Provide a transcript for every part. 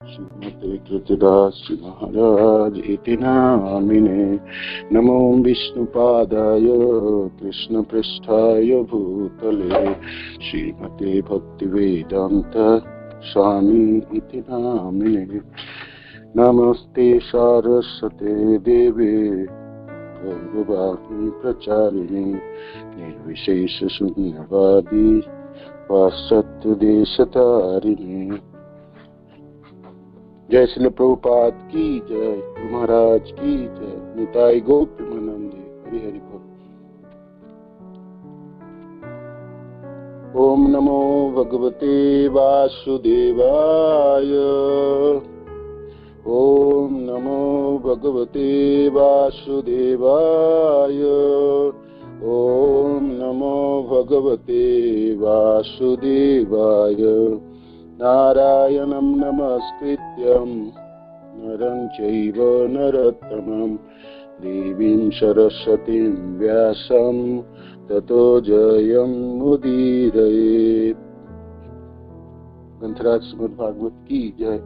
श्रीमते कृतिदास महाराज इति नामिने। नमो विष्णुपादाय कृष्णपृष्ठाय भूतले श्रीमते भक्तिवेदांत स्वामी इति नामिने। नमस्ते सारस्वते देवे गौरवाणी प्रचारिणे निर्विशेष शून्यवादी पाश्चात्य देशतारिणे। जय श्री प्रभुपाद की जय, महाराज की जय। निताई गौर प्रेमानंदे। हरि हरि बोल। ओम नमो भगवते वासुदेवाय। ओम नमो भगवते वासुदेवाय। ओम नमो भगवते वासुदेवाय। नारायणं नमस्कृत्यं नरं चैव नरोत्तमं देवीं सरस्वतीं व्यासं ततो जयमुदीरयेत्। ग्रंथराज श्रीमद् भागवत की जय।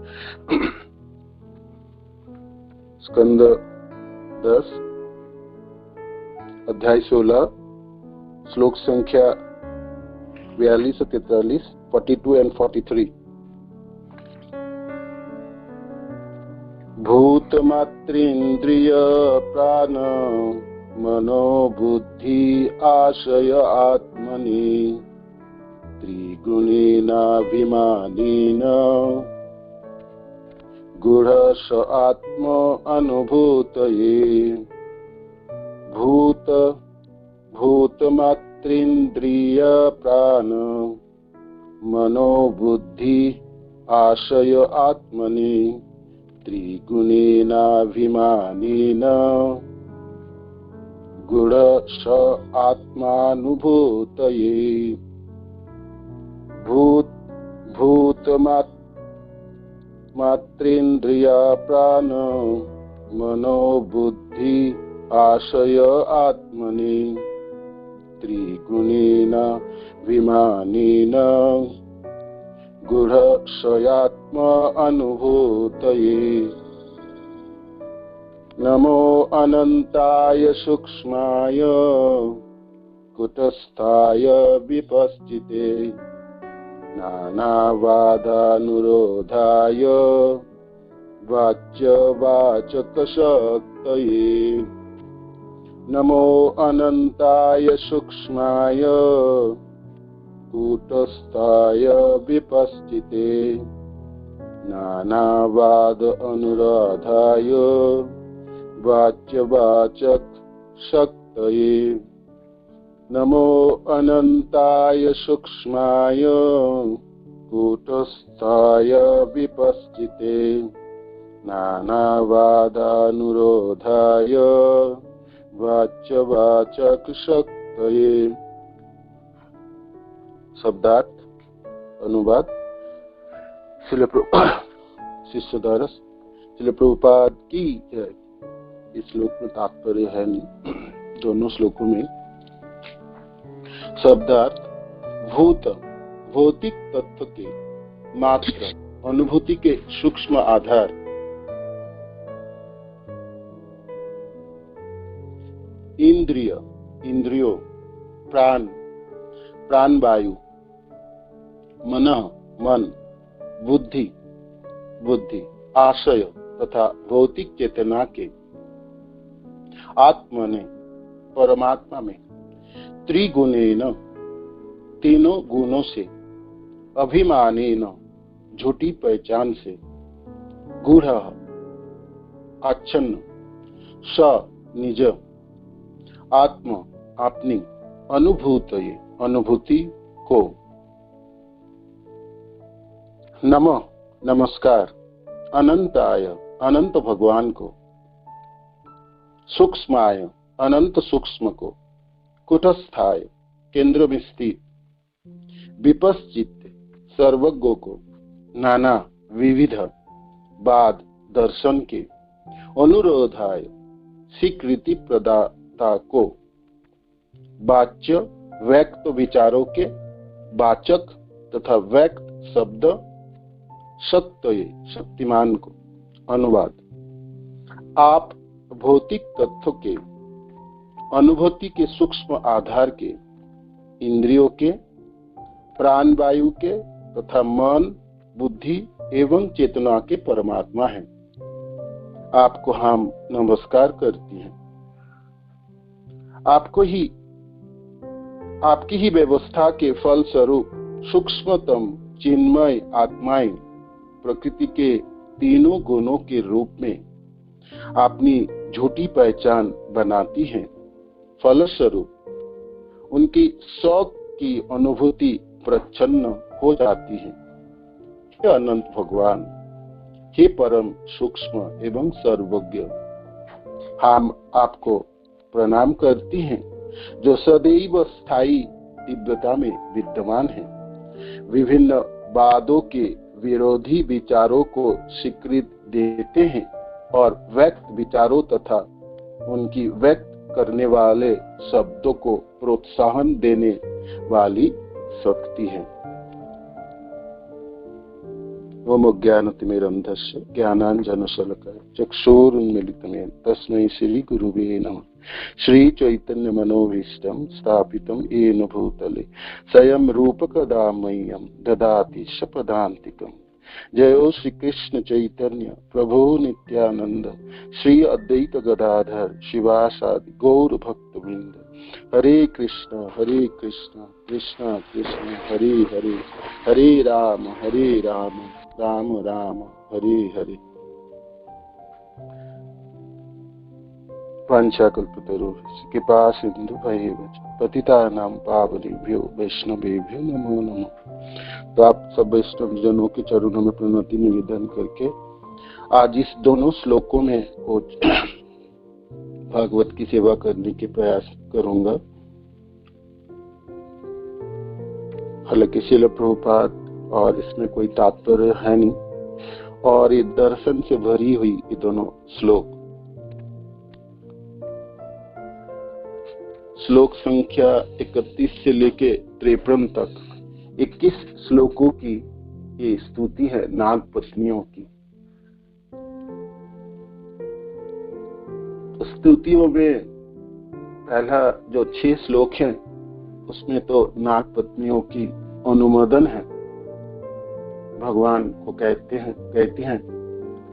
स्कंद 10 अध्याय 16 श्लोक संख्या 42 और 43, 42 and 43। भूतमात्रेन्द्रिय प्राण मनो बुद्धि आशय आत्मनि त्रिगुणेनाभिमानेन गूढ़स आत्म अनुभूतये। भूतमात्रेन्द्रिय प्राण मनो बुद्धि आशय आत्मनि त्रिगुणेनाभिमानेन गूढ़स आत्मानुभूतये। भूतमात्रेन्द्रिय प्राण मनो बुद्धि आशय आत्मनि त्रिगुणेनाभिमानेन गूढ़स्यात्म अनुभूतये। नमो अनंताय सूक्ष्माय कुटस्थाय विपश्चिते नानावादानुरोधाय वाच्यवाचकशक्तये। नमो अनंताय सूक्ष्माय कूटस्थाय विपश्चिते नानावाद अनुराधाय वाच्यवाचक शक्तये। नमो अनंताय सूक्ष्माय कूटस्थाय विपश्चिते नानावादानुरोधाय वाच्यवाचक शक्तये। शब्दार्थ अनुवाद। शिष्य दारस श्रील प्रभुपाद की जय। इस श्लोक में तात्पर्य है दोनों श्लोकों में। शब्दार्थ भौतिक तत्व के मात्र अनुभूति के सूक्ष्म आधार इंद्रियों प्राण वायु मन बुद्धि आशय तथा भौतिक चेतना के आत्मने परमात्मा में त्रिगुणेन तीनों गुणों से अभिमानेन झूठी पहचान से गूढ़ आच्छन्न स निज आत्म अपनी अनुभूति को। नमस्कार अनंताय अनंत भगवान को, सूक्ष्माय अनंत सूक्ष्म को, कुटस्थाय केंद्र में स्थित, विपश्चित सर्वज्ञ को, नाना विविध बाद दर्शन के, अनुरोधाय स्वीकृति प्रदाता को, वाच्य व्यक्त विचारों के वाचक तथा व्यक्त शब्द सत्य शक्तिमान को। अनुवाद। आप भौतिक तत्व के अनुभूति के सूक्ष्म आधार के, इंद्रियों के, प्राणवायु के तथा मन, बुद्धि एवं चेतना के परमात्मा हैं। आपको हम नमस्कार करती हैं। आपकी ही व्यवस्था के फल स्वरूप सूक्ष्मतम चिन्मय आत्माएं प्रकृति के तीनों गुणों के रूप में अपनी झूठी पहचान बनाती हैं। फलस्वरूप उनकी शौक की अनुभूति प्रच्छन्न हो जाती है। हे अनंत भगवान, हे परम सूक्ष्म एवं सर्वज्ञ, हम आपको प्रणाम करती हैं जो सदैव स्थायी तीव्रता में विद्यमान है। विभिन्न वादों के विरोधी विचारों को स्वीकृति देते हैं और व्यक्त विचारों तथा उनकी व्यक्त करने वाले शब्दों को प्रोत्साहन देने वाली शक्ति है। ओम ज्ञानतिमिरन्धस्य ज्ञानाञ्जनशलाकया चक्षुरुन्मीलितं तस्मै श्री गुरुवे नमः। श्री चैतन्य मनोभीष्टं स्थापितं येन भूतले स्वयं रूपकदा मह्यं ददाति स्वपदान्तिकम्। जयो श्री कृष्ण चैतन्य प्रभु नित्यानंद श्री अद्वैत गदाधर शिवासादि गौर भक्त वृंद। हरे कृष्ण कृष्ण कृष्ण हरे हरे, हरे राम राम राम हरे हरे। वाञ्छाकल्पतरुभ्यश्च कृपा सिन्धुभ्यैव च पतितानां पावनेभ्यो वैष्णवेभ्यो नमो नमः। तो आप सब वैष्णव जनों के चरणों में प्रणति निवेदन करके आज इस दोनों श्लोकों में कुछ भागवत की सेवा करने के प्रयास करूंगा। हालांकि श्रील प्रभुपाद और इसमें कोई तात्पर्य है नहीं, और ये दर्शन से भरी हुई ये दोनों श्लोक संख्या 31 से लेके 53 तक 21 श्लोकों की ये स्तुति है नाग पत्नियों की। स्तुतियों में पहला जो 6 श्लोक हैं उसमें तो नाग पत्नियों की अनुमोदन है। भगवान को कहती हैं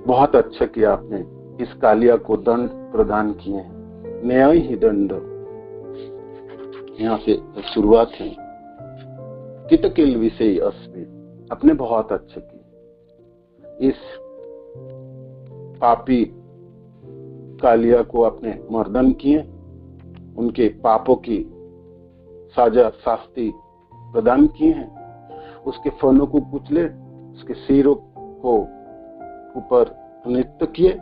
बहुत अच्छा किया आपने, इस कालिया को दंड प्रदान किए हैं। न्याय ही दंड, यहाँ से शुरुआत है। कितकिल विषय अस्मि, अपने बहुत अच्छा किए। इस पापी कालिया को आपने मर्दन किए, उनके पापों की साजा शास्ति प्रदान किए हैं, उसके फनों को कुचले, उसके सिरों को ऊपर नृत्य किए।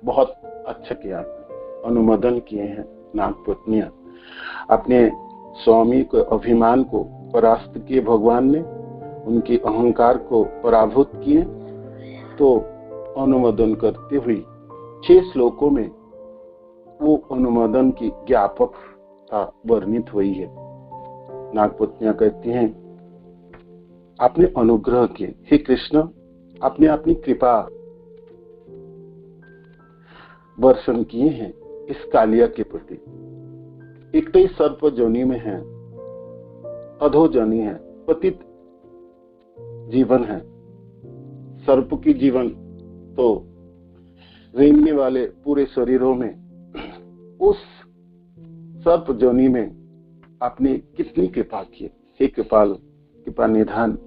बहुत अच्छा किया, अनुमोदन किए हैं नाग पत्नियां। अपने स्वामी के अभिमान को परास्त किए भगवान ने, उनके अहंकार को पराभूत किए। तो अनुमोदन करते हुए 6 श्लोकों में वो अनुमोदन की ज्ञापकता वर्णित हुई है। नागपत्नियां कहती हैं आपने अनुग्रह किए, हे कृष्ण आपने अपनी कृपा वर्षण किए हैं इस कालिया के प्रति। एक तो इस सर्प जोनि में है, अधो जोनि है, पतित जीवन है। सर्प की जीवन तो रेंगने वाले पूरे शरीरों में, उस सर्प जोनि में आपने कितनी कृपा की। हे कृपाल, कृपा निधान।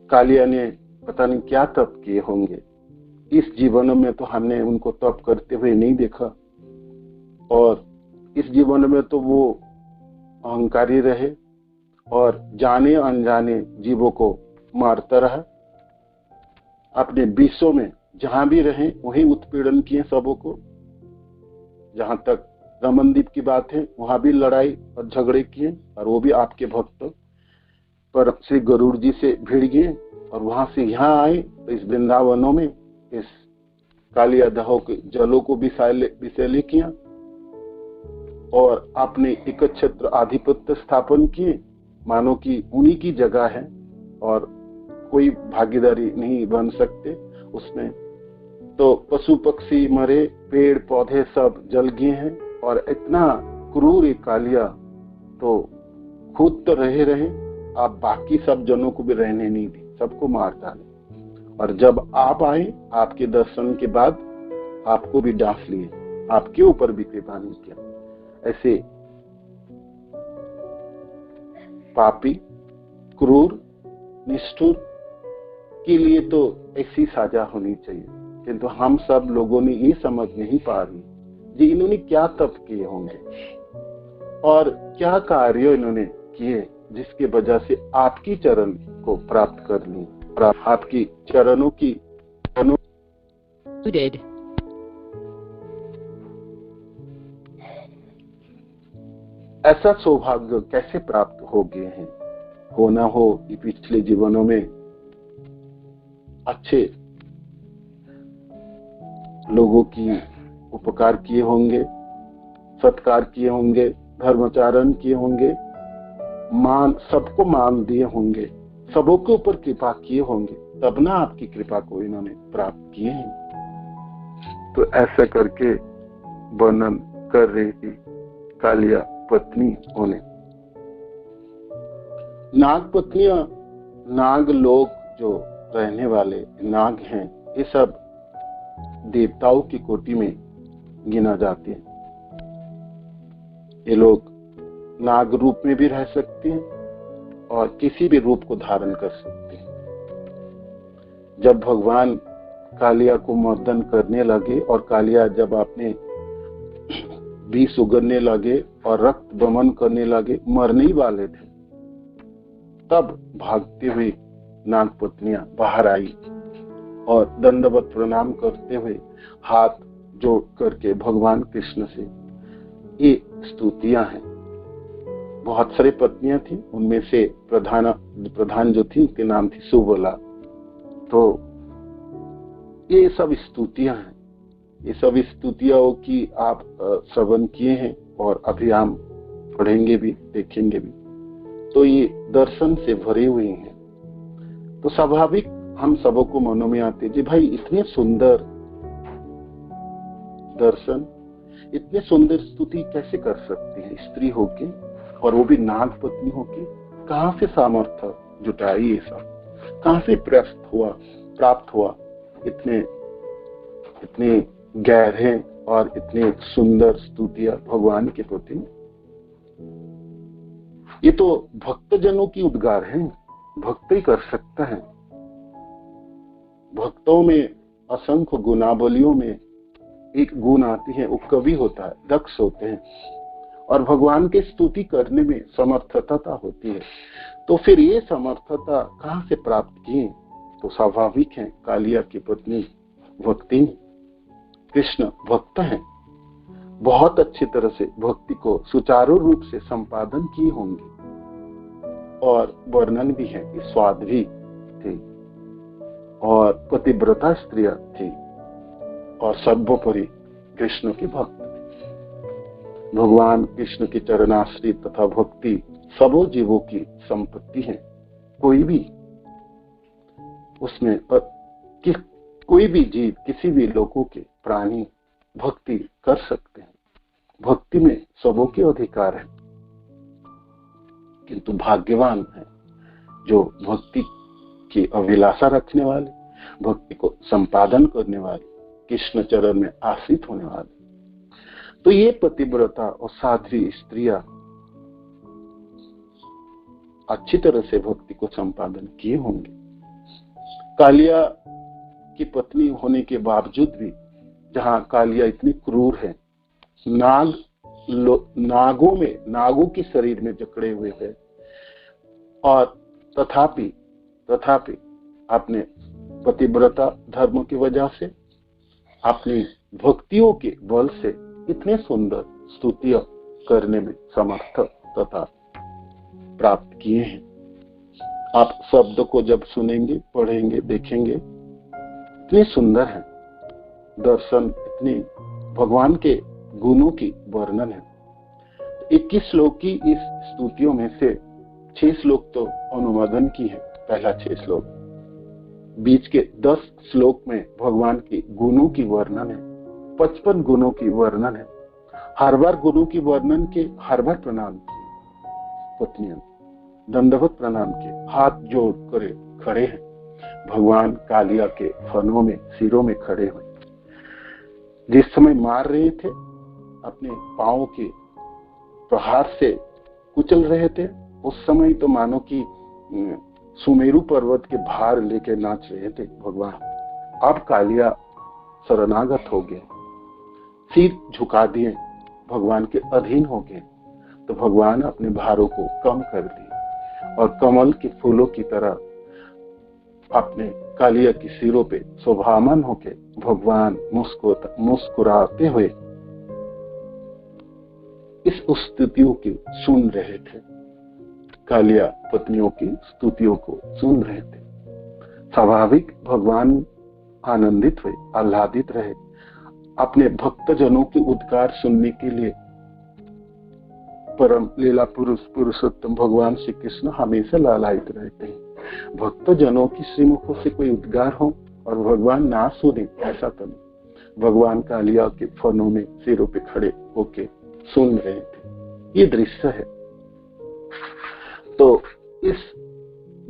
कालिया ने पता नहीं क्या तप किए होंगे इस जीवन में, तो हमने उनको तप करते हुए नहीं देखा। और इस जीवन में तो वो अहंकारी रहे और जाने अनजाने जीवों को मारता रहा। अपने विश्व में जहां भी रहे वहीं उत्पीड़न किए सबों को। जहां तक रमनदीप की बात है वहां भी लड़ाई और झगड़े किए, और वो भी आपके भक्त पर श्री गरुड़ जी से भिड़ गए। और वहां से यहाँ आए तो इस वृंदावनों में इस कालिया दहो के जलों को विषैले किया, और आपने एक छत्र आधिपत्य स्थापन किए, मानो कि उन्हीं की जगह है। और कोई भागीदारी नहीं बन सकते उसमें। तो पशु पक्षी मरे, पेड़ पौधे सब जल गए हैं, और इतना क्रूर ये कालिया तो खुद तो रहे, आप बाकी सब जनों को भी रहने नहीं दी, सबको मार डाले। और जब आप आए, आपके दर्शन के बाद आपको भी डांट लिए, आपके ऊपर भी कृपा नहीं किया। ऐसे पापी, क्रूर, निष्ठुर के लिए तो ऐसी सजा होनी चाहिए, किंतु हम सब लोगों ने ये समझ नहीं पा रही जी इन्होंने क्या तप किए होंगे और क्या कार्य इन्होंने किए जिसके वजह से आपकी चरण को प्राप्त कर ली, और आपकी चरणों की ऐसा सौभाग्य कैसे प्राप्त हो गए हैं। हो ना हो ये पिछले जीवनों में अच्छे लोगों की उपकार किए होंगे, सत्कार किए होंगे, धर्माचरण किए होंगे, सबको मान दिए होंगे, सबों के ऊपर कृपा किए होंगे, तब ना आपकी कृपा को इन्होंने प्राप्त किए हैं। तो ऐसा करके वर्णन कर रही थी कालिया पत्नी होने। नाग पत्नियां, नाग लोग जो रहने वाले नाग हैं, ये सब देवताओं की कोटि में गिना जाते हैं। ये लोग नाग रूप में भी रह सकते हैं और किसी भी रूप को धारण कर सकते हैं। जब भगवान कालिया को मर्दन करने लगे और कालिया जब अपने विष उगलने लगे और रक्त बमन करने लगे, मरने ही वाले थे, तब भागते हुए नाग पत्नियां बाहर आई और दंडवत प्रणाम करते हुए हाथ जोड़ करके भगवान कृष्ण से ये स्तुतियां हैं। बहुत सारी पत्नियां थी, उनमें से प्रधान जो थी उनके नाम थी सुबला। तो ये सब स्तुतियां हैं, ये सब स्तुतियों की आप श्रवण किए हैं और अभी हम पढ़ेंगे भी, देखेंगे भी। तो ये दर्शन से भरे हुए हैं। तो स्वाभाविक हम सबों को मनों में आते जी भाई इतने सुंदर दर्शन, इतने सुंदर स्तुति कैसे कर सकती है स्त्री होके, और वो भी नाग पत्नी होके। कहां से सामर्थ्य जुटाई, ये सब कहां से प्राप्त हुआ इतने गहरे और इतने सुंदर स्तुतियां भगवान के प्रति। ये तो भक्तजनों की उद्गार है, भक्त ही कर सकता है। भक्तों में असंख्य गुणावलियों में एक गुण आती है, वो कवि होता है, दक्ष होते हैं, और भगवान की स्तुति करने में समर्थता होती है। तो फिर ये समर्थता कहां से प्राप्त की? तो स्वाभाविक है कालिया की पत्नी भक्ति, कृष्ण भक्त हैं, बहुत अच्छी तरह से भक्ति को सुचारू रूप से संपादन किए होंगे, और वर्णन भी है, स्वाध्वी थी और पतिव्रता स्त्रियां थी, और सर्वोपरि कृष्ण की भक्त थी। भगवान कृष्ण की चरणाश्रित तथा भक्ति सबों जीवों की संपत्ति है। कोई भी उसमें कोई भी जीव, किसी भी लोगों के प्राणी भक्ति कर सकते हैं। भक्ति में सबों के अधिकार है, किंतु भाग्यवान है जो भक्ति की अभिलाषा रखने वाले, भक्ति को संपादन करने वाले, कृष्ण चरण में आश्रित होने वाले। तो ये पतिव्रता और साध्वी स्त्रियां अच्छी तरह से भक्ति को संपादन किए होंगे। कालिया की पत्नी होने के बावजूद भी, जहां कालिया इतनी क्रूर है, नागों के शरीर में जकड़े हुए है, और तथापि अपने पतिव्रता धर्म की वजह से, अपनी भक्तियों के बल से इतने सुंदर स्तुतियां करने में समर्थ तथा प्राप्त किए हैं। आप शब्द को जब सुनेंगे, पढ़ेंगे, देखेंगे, इतने सुंदर है दर्शन, इतने भगवान के गुणों की वर्णन है। 21 श्लोक की इस स्तुतियों में से 6 श्लोक तो अनुवादन की है। पहला 6 श्लोक बीच के 10 श्लोक में भगवान के गुणों की वर्णन है, 55 गुणों की वर्णन है। हर बार गुणों की वर्णन के हर बार प्रणाम किए, पत्नियां दंडवत प्रणाम किए, हाथ जोड़ कर खड़े हैं। भगवान कालिया के फनों में, सिरों में खड़े हुए। जिस समय मार रहे थे, अपने पांव के प्रहार से कुचल रहे थे, उस समय तो मानो कि सुमेरु पर्वत के भार लेके नाच रहे थे भगवान। अब कालिया शरणागत हो गए, सिर झुका दिए, भगवान के अधीन हो गए। तो भगवान अपने भारों को कम कर दिए और कमल के फूलों की तरह अपने कालिया की सिरों पे शोभामान होके भगवान मुस्कुराते हुए इस स्तुतियों की सुन रहे थे। कालिया पत्नियों की स्तुतियों को सुन रहे थे। स्वाभाविक भगवान आनंदित हुए, आह्लादित रहे। अपने भक्तजनों के उद्गार सुनने के लिए परम लीला पुरुष पुरुषोत्तम भगवान श्री कृष्ण हमेशा लालायित रहते हैं। भक्तजनों की श्रीमुखों से कोई उद्गार हो और भगवान ना सुने, ऐसा तो नहीं। भगवान कालिया के फनों में सिरों पे खड़े होके सुन रहे थे। ये दृश्य है। तो इस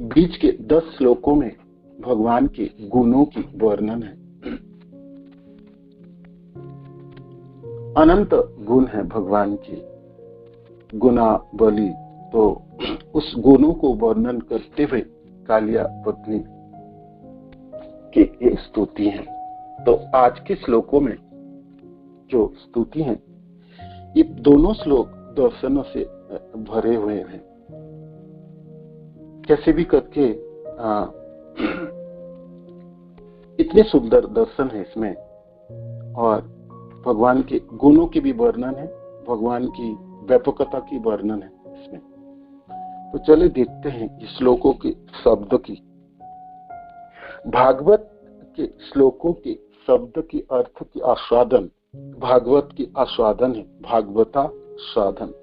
बीच के 10 श्लोकों में भगवान के गुणों की वर्णन है। अनंत गुण है भगवान की गुणावली। तो उस गुणों को वर्णन करते हुए कालिया पत्नी की ये स्तुति है। तो आज के श्लोकों में जो स्तुति है, ये दोनों श्लोक दर्शनों से भरे हुए हैं। कैसे भी करके इतने सुंदर दर्शन है इसमें, और भगवान के गुणों की भी वर्णन है, भगवान की व्यापकता की वर्णन है इसमें। तो चले देखते हैं इस श्लोकों के शब्द की। भागवत के श्लोकों के शब्द की अर्थ की आस्वादन भागवत की आस्वादन है, भागवता साधन।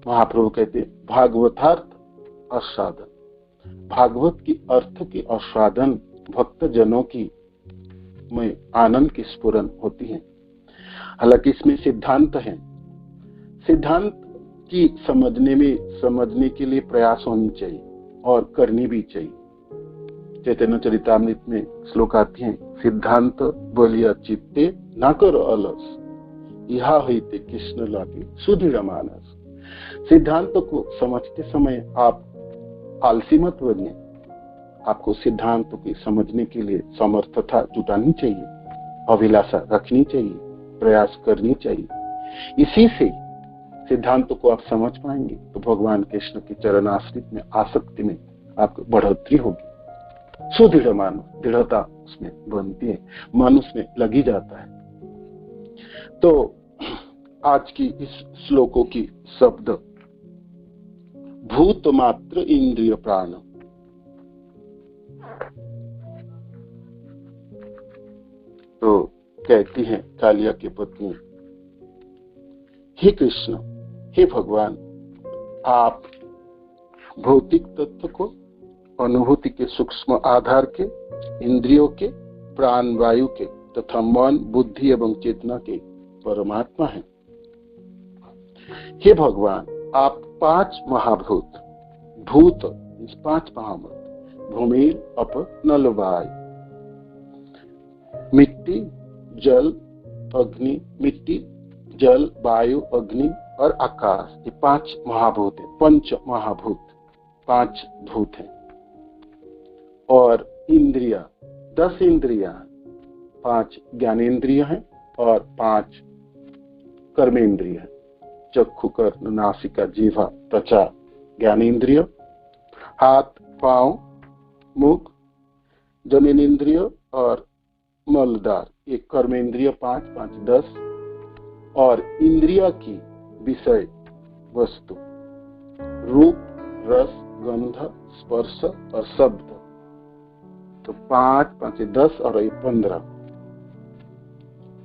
महाप्रभु कहते हैं भागवतार्थ आस्वादन। भागवत की अर्थ की आस्वादन भक्त जनों की में आनंद की स्फुरन होती है। हालांकि इसमें सिद्धांत है, सिद्धांत की समझने के लिए प्रयास होनी चाहिए और करनी भी चाहिए। चैतन्य चरितामृत में श्लोक आते हैं, सिद्धांत बोलिया चित्ते न करो अलस, यहा होते कृष्ण लागे सुदृढ़ मानस। सिद्धांत को समझते समय आप आलसी मत बनिए। आपको सिद्धांत को समझने के लिए समर्थता जुटानी चाहिए, अभिलाषा रखनी चाहिए, प्रयास करनी चाहिए। इसी से सिद्धांतों को आप समझ पाएंगे तो भगवान कृष्ण के चरणाश्रित में आसक्ति में आपको बढ़ोतरी होगी। सुदृढ़ मानो, दृढ़ता उसमें बनती है, मन उसमें लगी जाता है। तो आज की इस श्लोकों की शब्द भूत मात्र इंद्रिय प्राण। तो कहती है कालिया की पत्नी, हे कृष्ण, हे भगवान, आप भौतिक तत्व को अनुभूति के सूक्ष्म आधार के, इंद्रियों के, प्राण वायु के तथा मन, बुद्धि एवं चेतना के परमात्मा हैं। हे भगवान, आप 5 महाभूत, भूत 5 महाभूत, भूमि, अप, नल, वायु, मिट्टी, जल, अग्नि, मिट्टी, जल, वायु, अग्नि और आकाश, ये 5 महाभूत है। 5 महाभूत, 5 भूत है। और इंद्रिया 10 इंद्रिया, 5 ज्ञानेन्द्रिय हैं और 5 कर्मेंद्रिय हैं। चक्षु, कर्ण, नासिका, जीवा, त्वचा ज्ञानेन्द्रिय, हाथ, पांव, मुख जननेन्द्रिय और मलदार, ये कर्मेंद्रिय 5, 5, 10। और इंद्रिया की विषय वस्तु रूप, रस, गंध, स्पर्श और शब्द, तो 5, 5, 10 और 15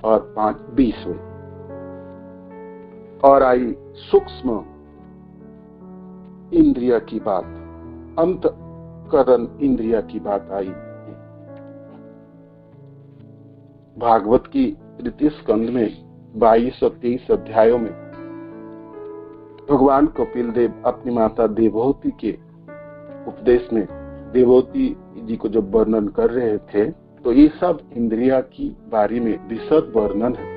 और 5, 20 हुए। और आई सूक्ष्म इंद्रिया की बात, अंतकरण इंद्रिया की बात आई। भागवत की तृतीय स्कंद में 22 और 23 अध्यायों में भगवान कपिल देव अपनी माता देवहूति के उपदेश में देवहूति जी को जब वर्णन कर रहे थे, तो ये सब इंद्रिया की बारे में विशद वर्णन है,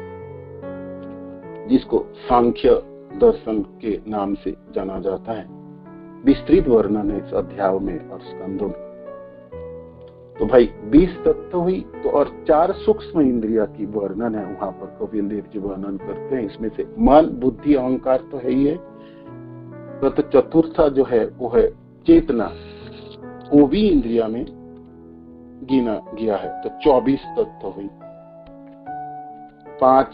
जिसको सांख्य दर्शन के नाम से जाना जाता है। विस्तृत वर्णन है इस अध्याय में और स्कंदों में। तो भाई 20 तत्व हुई, तो और 4 सूक्ष्म इंद्रिया की वर्णन है वहां पर कपिल देव जी वर्णन करते हैं। इसमें से मन, बुद्धि, अहंकार तो है ही है, तो चतुर्था जो है वो है चेतना, वो भी इंद्रिया में गिना गया है। तो 24 तत्व हुई, 5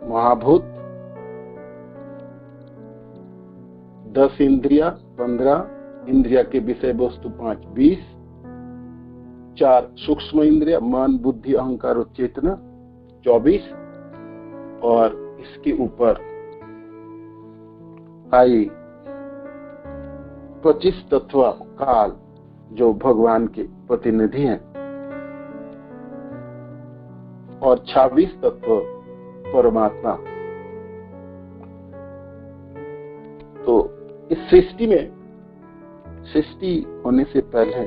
महाभूत, 10 इंद्रिया, 15 इंद्रिया के विषय वस्तु 5, 20, 4 सूक्ष्म इंद्रिया मन, बुद्धि, अहंकार और चेतना 24, और इसके ऊपर आई 25 तत्व काल जो भगवान के प्रतिनिधि हैं, और 26 तत्व परमात्मा। तो इस सृष्टि में, सृष्टि होने से पहले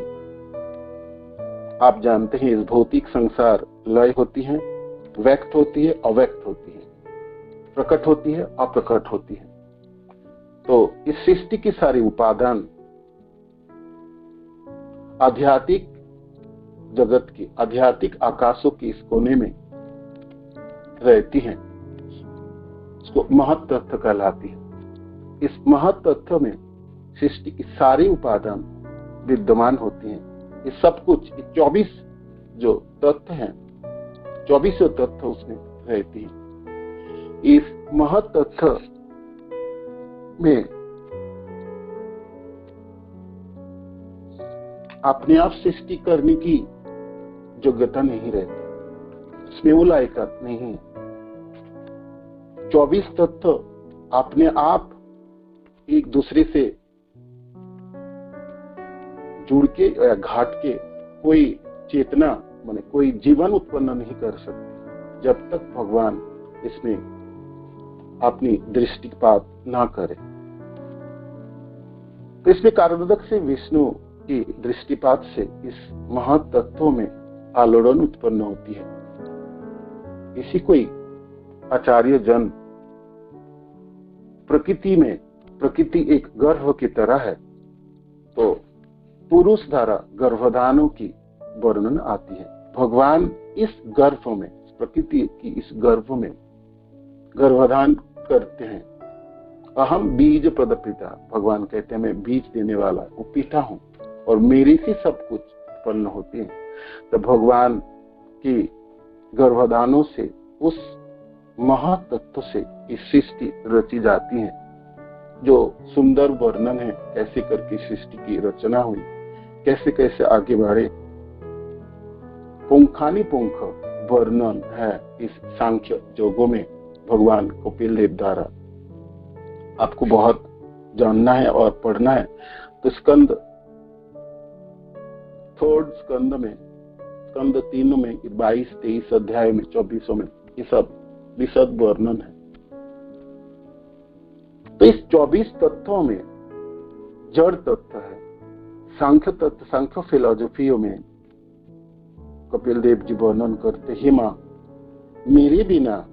आप जानते हैं इस भौतिक संसार लय होती है, व्यक्त होती है, अव्यक्त होती है, प्रकट होती है, अप्रकट होती है। तो इस सृष्टि की सारी उपादान आध्यात्मिक जगत की, आध्यात्मिक आकाशों की इस कोने में रहती हैं, इसको महत् तत्व कहलाती है। इस महत् तत्व में सृष्टि की सारी उपादान विद्यमान होती हैं। ये सब कुछ 24 जो तत्व हैं, 24 तत्व उसमें रहती है। इस महत् तत्व में अपने आप सृष्टि करने की योग्यता नहीं रहती, इसमें वो लायकात नहीं है। 24 तत्व अपने आप एक दूसरे से जुड़ के या घाट के कोई चेतना माने कोई जीवन उत्पन्न नहीं कर सकते जब तक भगवान इसमें अपनी दृष्टिपात ना करे। तो इसमें कारणोदक से विष्णु की दृष्टिपात से इस महत् तत्वों में आलोड़न उत्पन्न होती है। इसी कोई आचार्य जन प्रकृति में, प्रकृति एक गर्भ की तरह है, तो पुरुष द्वारा गर्भधानों की वर्णन आती है। भगवान इस गर्भ में, प्रकृति की इस गर्भ में गर्भधान करते हैं। अहम बीज प्रदपिता, भगवान कहते हैं मैं बीज देने वाला वो पिता हूं और मेरे से सब कुछ उत्पन्न होते हैं। तो भगवान की गर्भधानों से, उस महातत्व से इस सृष्टि रची जाती है। जो सुंदर वर्णन है कैसे करके सृष्टि की रचना हुई, कैसे कैसे आगे बढ़े, पुंखानी पुंख वर्णन है इस सांख्य योगों में भगवान कपिल देव द्वारा। आपको बहुत जानना है और पढ़ना है। तो स्कंद 3rd स्कंद में, स्कंद 3 में 22-23 अध्याय में 24 में ये सब विशद वर्णन है। तो इस 24 तत्वों में जड़ तत्व है, सांख्य तत्व, सांख्य फिलोसफियों में कपिल देव जी वर्णन करते हैं, मां मेरे बिना,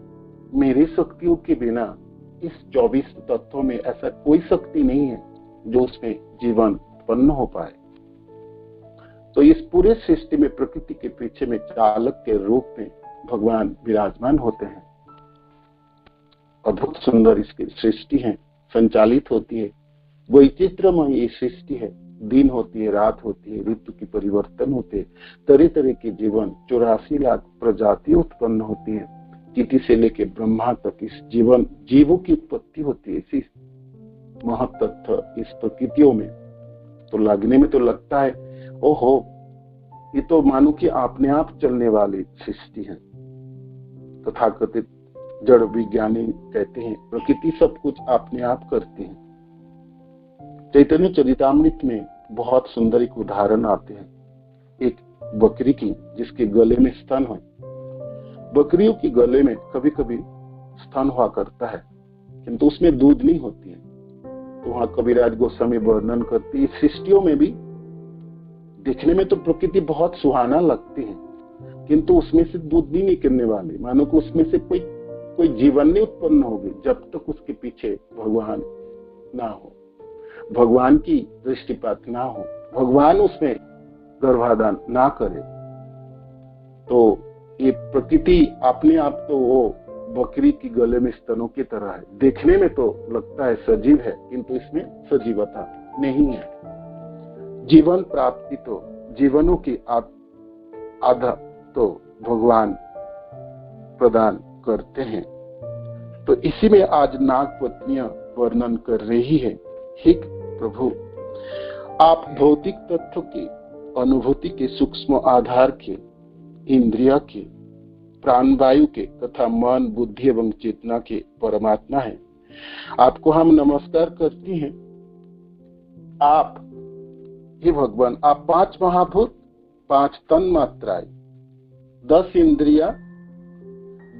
मेरी शक्तियों के बिना इस 24 तत्वों में ऐसा कोई शक्ति नहीं है जो उसमें जीवन उत्पन्न हो पाए। तो इस पूरे सृष्टि में प्रकृति के पीछे में चालक के रूप में भगवान विराजमान होते हैं। अद्भुत सुंदर इसकी सृष्टि है, संचालित होती है, वैचित्रमय ये सृष्टि है। दिन होती है, रात होती है, ऋतु की परिवर्तन होते हैं, तरह तरह के जीवन, 84 लाख प्रजाति उत्पन्न होती है। चींटी से लेके ब्रह्मा तक इस जीवन, जीवों की उत्पत्ति होती है इसी महत्तत्व इस प्रकृतियों में। तो लगने में तो लगता है ओहो, ये तो मानो कि अपने आप चलने वाली सृष्टि है। तथाकथित जड़ विज्ञानी कहते हैं प्रकृति सब कुछ अपने आप करती है। चैतन्य चरितामृत में बहुत सुंदर एक उदाहरण आते हैं, एक बकरी की जिसके गले में स्तन है बकरियों के गले में कभी कभी स्तन हुआ करता है, किंतु उसमें दूध नहीं होती है। तो वहां कबीराज गोस्वामी वर्णन करती, इस सृष्टियों में भी देखने में तो प्रकृति बहुत सुहाना लगती है, किंतु उसमें से दूध नहीं निकलने वाले, मानो कि उसमें से कोई जीवन नहीं उत्पन्न होगी जब तक उसके पीछे भगवान ना हो, भगवान की दृष्टिपात ना हो, भगवान उसमें गर्भाधान ना करे। तो ये प्रकृति अपने आप तो वो बकरी की गले में स्तनों की तरह है, देखने में तो लगता है सजीव है, किंतु इसमें सजीवता नहीं है। जीवन प्राप्ति तो जीवनों की आधा तो भगवान प्रदान करते हैं। तो इसी में आज नाग पत्नियां वर्णन कर रही है, हे प्रभु, आप भौतिक तत्व की अनुभूति के सूक्ष्म आधार के, इंद्रिया के, प्राणवायु के तथा मन, बुद्धि एवं चेतना के परमात्मा है। आपको हम नमस्कार करते हैं। आप हे भगवान, आप 5 महाभूत, 5 तन मात्राएं, 10 इंद्रिया,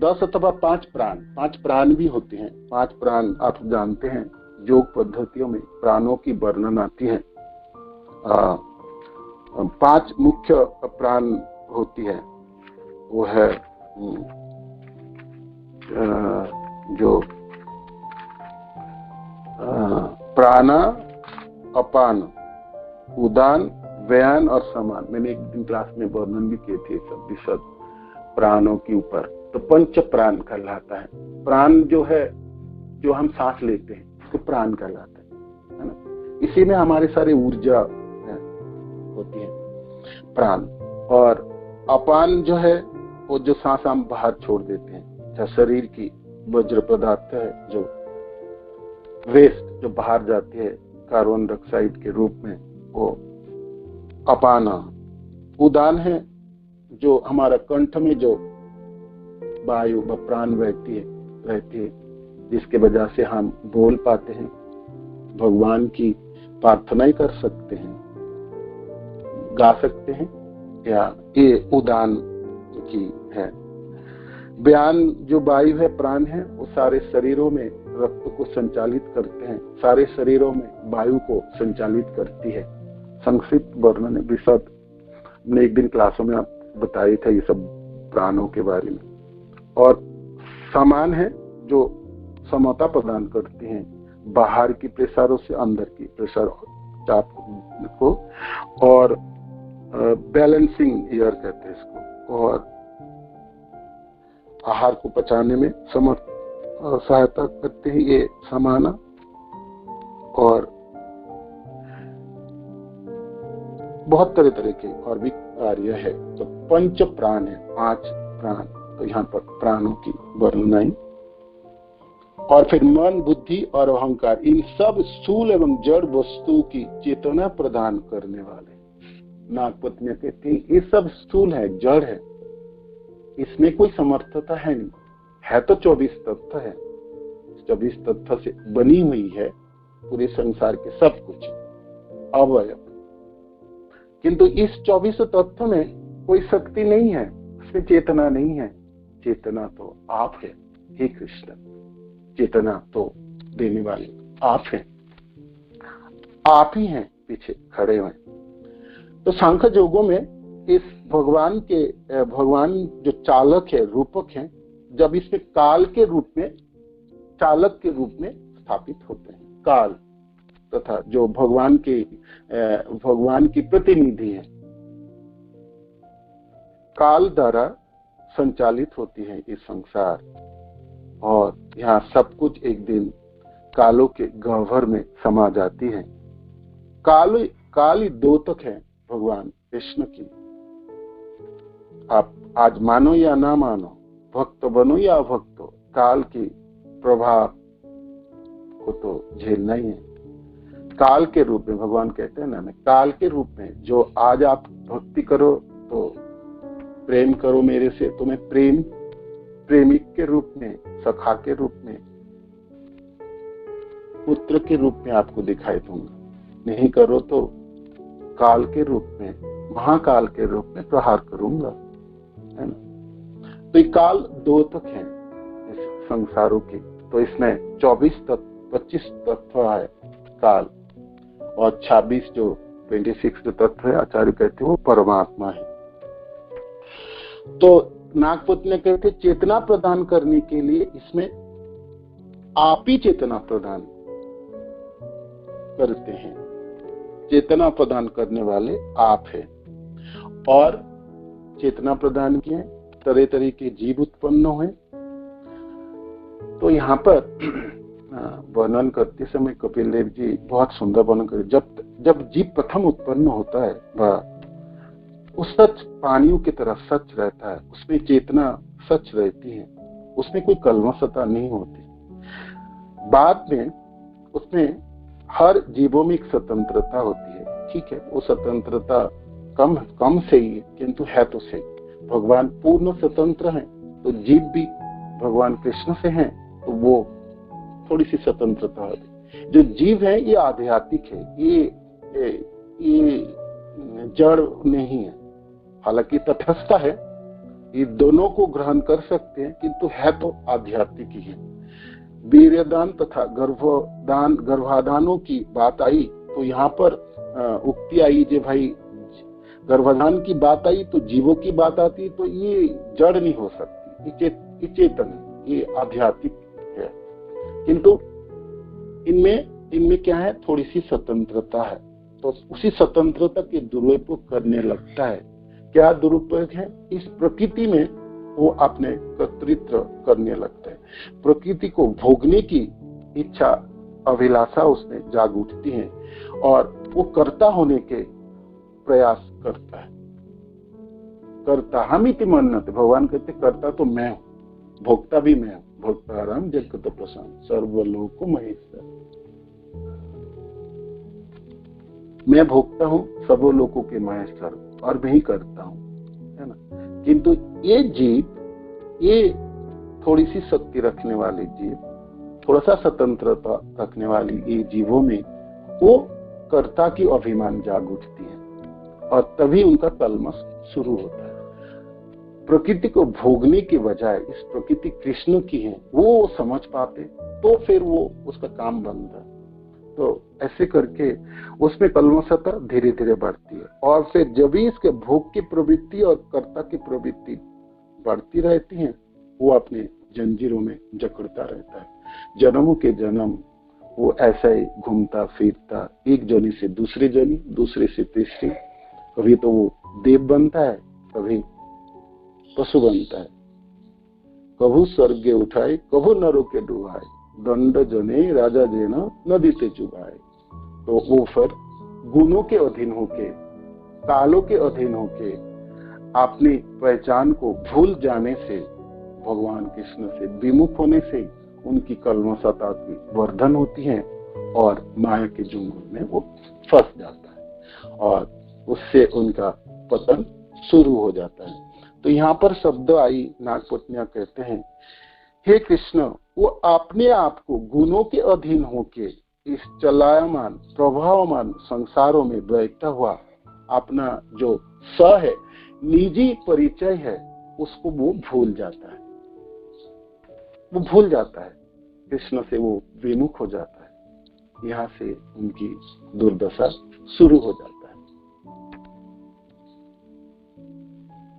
10 अथवा 5 प्राण, 5 प्राण भी होते हैं। 5 प्राण आप जानते हैं, योग पद्धतियों में प्राणों की वर्णन आती है। 5 मुख्य प्राण होती है, वो है जो प्राणा, अपान, उदान, व्यान और समान। मैंने एक दिन क्लास में वर्णन भी किए थे सब विशद प्राणों के ऊपर। तो पंच प्राण कहलाता है। प्राण जो है, जो हम सांस लेते हैं, उसको प्राण कहलाता है ना। इसी में हमारे सारे ऊर्जा होती है, प्राण। और अपान जो है, वो जो सांस हम बाहर छोड़ देते हैं, चाहे शरीर की वज्र पदार्थ है, जो वेस्ट जो बाहर जाती है कार्बन डाइऑक्साइड के रूप में, वो अपाना। उदान है, जो हमारा कंठ में जो वायु व प्राण रहती है, जिसके वजह से हम बोल पाते हैं, भगवान की प्रार्थना कर सकते हैं, गा सकते हैं, या ये उदान की है। व्यान जो वायु है, प्राण है, वो सारे शरीरों में रक्त को संचालित करते हैं, सारे शरीरों में वायु को संचालित करती है। संक्षिप्त वर्णन है, विशद हमने एक दिन क्लासों में आप बताई था ये सब प्राणों के बारे में। और समान है, जो समता प्रदान करते हैं बाहर की प्रेशरों से अंदर की प्रेशर चाप को, और बैलेंसिंग एयर कहते हैं इसको, और आहार को पचाने में सहायता करते हैं ये समाना। और बहुत तरह तरह के और भी कार्य है। तो पंच प्राण है, 5 प्राण। तो यहाँ पर प्राणों की वर्णनाई। और फिर मन, बुद्धि और अहंकार, इन सब स्थूल एवं जड़ वस्तु की चेतना प्रदान करने वाले। नागपत्नियां कहती है ये सब स्थूल है, जड़ है, इसमें कोई समर्थता है नहीं, है तो 24 तत्व है। 24 तत्व से बनी हुई है पूरे संसार के सब कुछ अवयव, किंतु इस 24 तत्व में कोई शक्ति नहीं है, उसमें चेतना नहीं है। चेतना तो आप है, हे कृष्ण, चेतना तो देने वाले आप हैं, आप ही हैं पीछे खड़े हुए। तो सांख्य योगों में इस भगवान जो चालक है, रूपक है, जब इसमें काल के रूप में, चालक के रूप में स्थापित होते हैं, काल तथा जो भगवान की प्रतिनिधि है, काल द्वारा संचालित होती है ये संसार। और यहाँ सब कुछ एक दिन कालों के गह्वर में समा जाती है। काली द्योतक है भगवान कृष्ण की। आप आज मानो या ना मानो, भक्त बनो या अभक्त, काल की प्रभाव को तो झेलना ही है। काल के रूप में भगवान कहते हैं ना, काल के रूप में जो आज आप भक्ति करो तो प्रेम करो मेरे से, तो मैं प्रेमिक के रूप में, सखा के रूप में, पुत्र के रूप में आपको दिखाई दूंगा। नहीं करो तो काल के रूप में, महाकाल के रूप में प्रहार करूंगा, है ना। तो ये काल 2 तक है इस संसारों के। तो इसमें 25 तत्व है काल, और 26 जो 26 जो तत्व है आचार्य कहते हैं वो परमात्मा है। तो नागपति ने कहते चेतना प्रदान करने के लिए इसमें आप ही चेतना प्रदान करते हैं, चेतना प्रदान करने वाले आप हैं। और चेतना प्रदान किए, तरह तरह के जीव उत्पन्न हुए। तो यहाँ पर वर्णन करते समय कपिल देव जी बहुत सुंदर वर्णन करते, जब जीव प्रथम उत्पन्न होता है वह उस सच पानियों की तरह सच रहता है, उसमें चेतना सच रहती है, उसमें कोई कल्मशता नहीं होती। बाद में उसमें हर जीवों में एक स्वतंत्रता होती है, ठीक है, वो स्वतंत्रता कम से ही, किंतु है तो सही। भगवान पूर्ण स्वतंत्र हैं, तो जीव भी भगवान कृष्ण से हैं, तो वो थोड़ी सी स्वतंत्रता होती। जो जीव है ये आध्यात्मिक है, ये जड़ नहीं है, हालांकि तटस्थ है, ये दोनों को ग्रहण कर सकते हैं, किंतु है तो आध्यात्मिक ही है। वीर्यदान तथा गर्भाधानों की बात आई तो यहाँ पर उक्ति आई जे भाई गर्भाधान की बात आई तो जीवों की बात आती, तो ये जड़ नहीं हो सकती, ये चेतन है, ये आध्यात्मिक है। किंतु इनमें क्या है, थोड़ी सी स्वतंत्रता है, तो उसी स्वतंत्रता के दुरुपयोग करने लगता है। क्या दुरुपयोग है, इस प्रकृति में वो अपने कर्तृत्व करने लगता है, प्रकृति को भोगने की इच्छा अभिलाषा उसमें जाग उठती है और वो कर्ता होने के प्रयास करता है। कर्ता हम इति मन्यते, भगवान कहते कर्ता तो मैं हूं, भोक्ता भी मैं हूं, भोक्ताराम जगत प्रशांत सर्वलोक महेश्वर, मैं भोक्ता हूं, सब लोगों के महेश्वर, और मैं ही करता हूं, है ना। किंतु ये जीव, ये थोड़ी सी शक्ति रखने वाले जीव, थोड़ा सा स्वतंत्रता रखने वाली ये जीवों में वो कर्ता की अभिमान जाग उठती है और तभी उनका कलमश शुरू होता है। प्रकृति को भोगने के बजाय इस प्रकृति कृष्ण की है वो समझ पाते, तो फिर वो उसका काम बनता है। तो ऐसे करके उसमें कलमशता धीरे धीरे बढ़ती है, और फिर जब भी इसके भोग की प्रवृत्ति और कर्ता की प्रवृत्ति बढ़ती रहती है, वो अपने जंजीरों में जकड़ता रहता है। जन्मों के जन्म वो ऐसा ही घूमता फिरता, एक जनी से दूसरी जनी, दूसरे से तीसरी, कभी तो वो देव बनता है, कभी पशु बनता है, कभू स्वर्ग उठाए, कभू नरों के डुबाए, दंड जने राजा जेना नदी ते चुबाए। तो वो फिर गुणों के अधीन होके, कालों के अधीन होके, अपनी पहचान को भूल जाने से, भगवान कृष्ण से विमुख होने से उनकी कलमशता की वर्धन होती है और माया के जुंगल में वो फंस जाता है और उससे उनका पतन शुरू हो जाता है। तो यहाँ पर शब्द आई, नागपत्नियां कहते हैं, हे कृष्ण, वो अपने आप को गुणों के अधीन होके इस चलायमान प्रभावमान संसारों में बैठा हुआ अपना जो स है, निजी परिचय है, उसको वो भूल जाता है, वो भूल जाता है, कृष्ण से वो विमुख हो जाता है। यहाँ से उनकी दुर्दशा शुरू हो जाता है।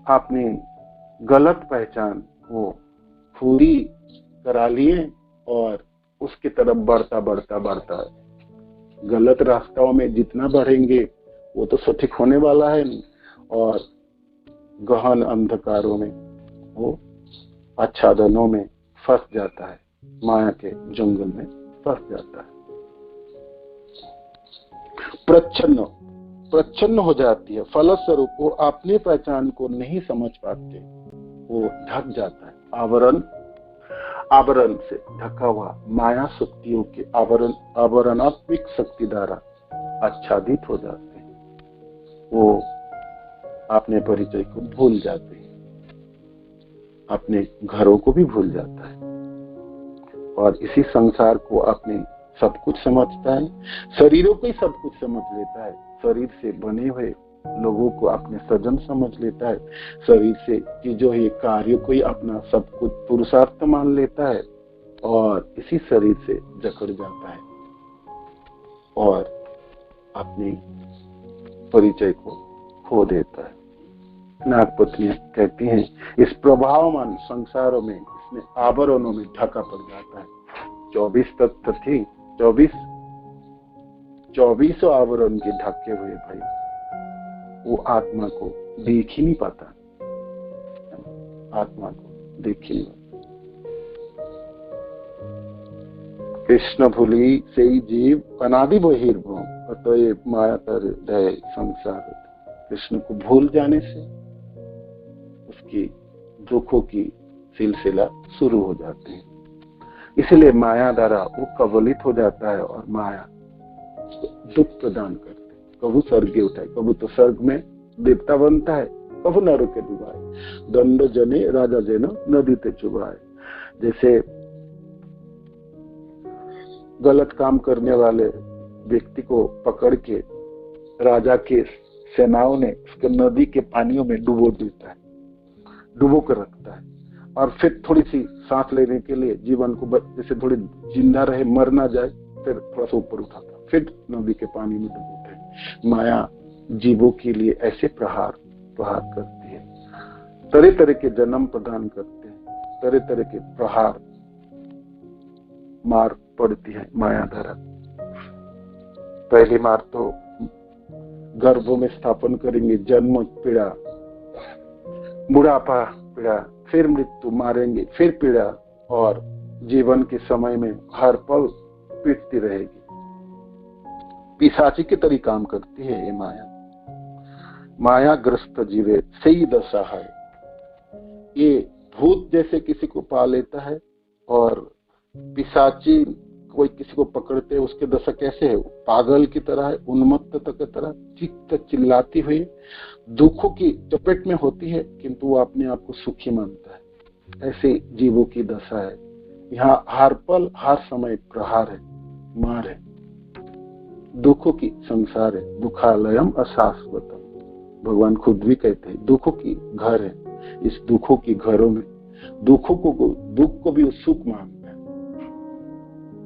आपने गलत पहचान वो पूरी करा लिए और उसकी तरफ बढ़ता गलत रास्ताओं में जितना बढ़ेंगे वो तो सटीक होने वाला है नहीं, और गहन अंधकारों में वो आच्छादनों में फंस जाता है, माया के जंगल में फंस जाता है। प्रच्छन्न हो जाती है, फलस्वरूप वो अपनी पहचान को नहीं समझ पाते, वो ढक जाता है, आवरण से ढका हुआ माया शक्तियों के आवरणात्मक शक्ति द्वारा आच्छादित हो जाते हैं, वो अपने परिचय को भूल जाते हैं, अपने घरों को भी भूल जाता है और इसी संसार को अपने सब कुछ समझता है, शरीरों को ही सब कुछ समझ लेता है। शरीर से बने हुए लोगों को अपने सजन समझ लेता है, शरीर से चीजों ही कार्यों को ही अपना सब कुछ पुरुषार्थ मान लेता है और इसी शरीर से जकड़ जाता है और अपनी परिचय को खो देता है। नागपत्नियां कहती हैं, इस प्रभावमान संसारों में इसमें आवरणों में ढका पड़ जाता है। 24 तत्व थी, 24 आवरण के ढके हुए भाई वो आत्मा को देख ही नहीं पाता, आत्मा को देख ही नहीं पाता। कृष्ण भूली से जीव अनादि बहिर्भूम अतएव माया तर दय संसार। कृष्ण को भूल जाने से उसकी दुखों की सिलसिला शुरू हो जाती है, इसलिए माया द्वारा वो कबलित हो जाता है और माया दुख प्रदान करती है। कबू स्वर्ग उठाए, कबू तो स्वर्ग में देवता बनता है, कबू नरक के डुबाए। दंड जने राजा जन नदी ते चुबाए। जैसे गलत काम करने वाले व्यक्ति को पकड़ के राजा के सेनाओं ने उसके नदी के पानियों में डुबो देता है, डुबो कर रखता है और फिर थोड़ी सी सांस लेने के लिए जीवन को जैसे थोड़ी जिंदा रहे, मर ना जाए, फिर थोड़ा सा ऊपर उठाता, फिर नदी के पानी में डुबोते हैं। माया जीवों के लिए ऐसे प्रहार करती है, तरह तरह के जन्म प्रदान करते हैं, तरह तरह के प्रहार मार पड़ती है माया द्वारा। पहली मार तो गर्भों में स्थापन करेंगे, जन्म पीड़ा, बुढ़ापा पीड़ा, फिर मृत्यु, मारेंगे, फिर पीड़ा और जीवन के समय में हर पल पीटती रहेगी। पिशाची की तरह काम करती है ये माया। मायाग्रस्त जीवे सही दशा है। ये भूत जैसे किसी को पा लेता है और पिशाची कोई किसी को पकड़ते है, उसके दशा कैसे है? पागल की तरह है, उन्मत्त की तरह चित्त चिल्लाती हुई दुखों की चपेट में होती है, किंतु वो अपने आप को सुखी मानता है। ऐसे जीवों की दशा है। यहाँ हर पल हर समय प्रहार है, मार है, दुखों की संसार है। दुखालयम अशाश्वतम। भगवान खुद भी कहते हैं दुखों की घर है। इस दुखों की घरों में दुख को भी सुख मानता है,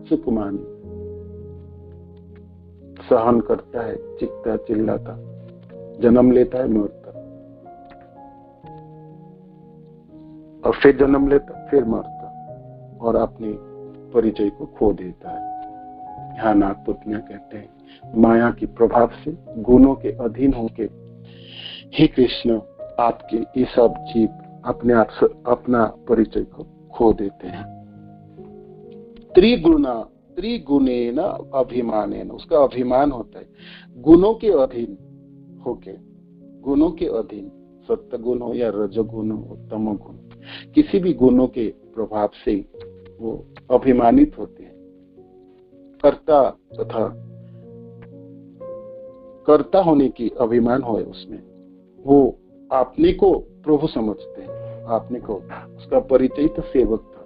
सुख मान सहन करता है, चिल्लाता चिल्लाता, जन्म लेता है, मरता और फिर जन्म लेता, फिर मरता और अपने परिचय को खो देता है। यहाँ नागपत्नियां कहते हैं माया के प्रभाव से गुणों के अधीन होके हे कृष्ण आपके ये सब जीव अपने आप से अपना परिचय को खो देते हैं। त्रिगुणेन अभिमानेन, उसका अभिमान होता है गुणों के अधीन होके, गुणों के अधीन, सत्य गुण हो या रजोगुण हो, तमोगुण, किसी भी गुणों के प्रभाव से वो अभिमानित होते हैं। कर्ता तथा कर्ता होने की अभिमान हो उसमें, वो अपने को प्रभु समझते हैं, अपने को, उसका परिचय तो सेवक था।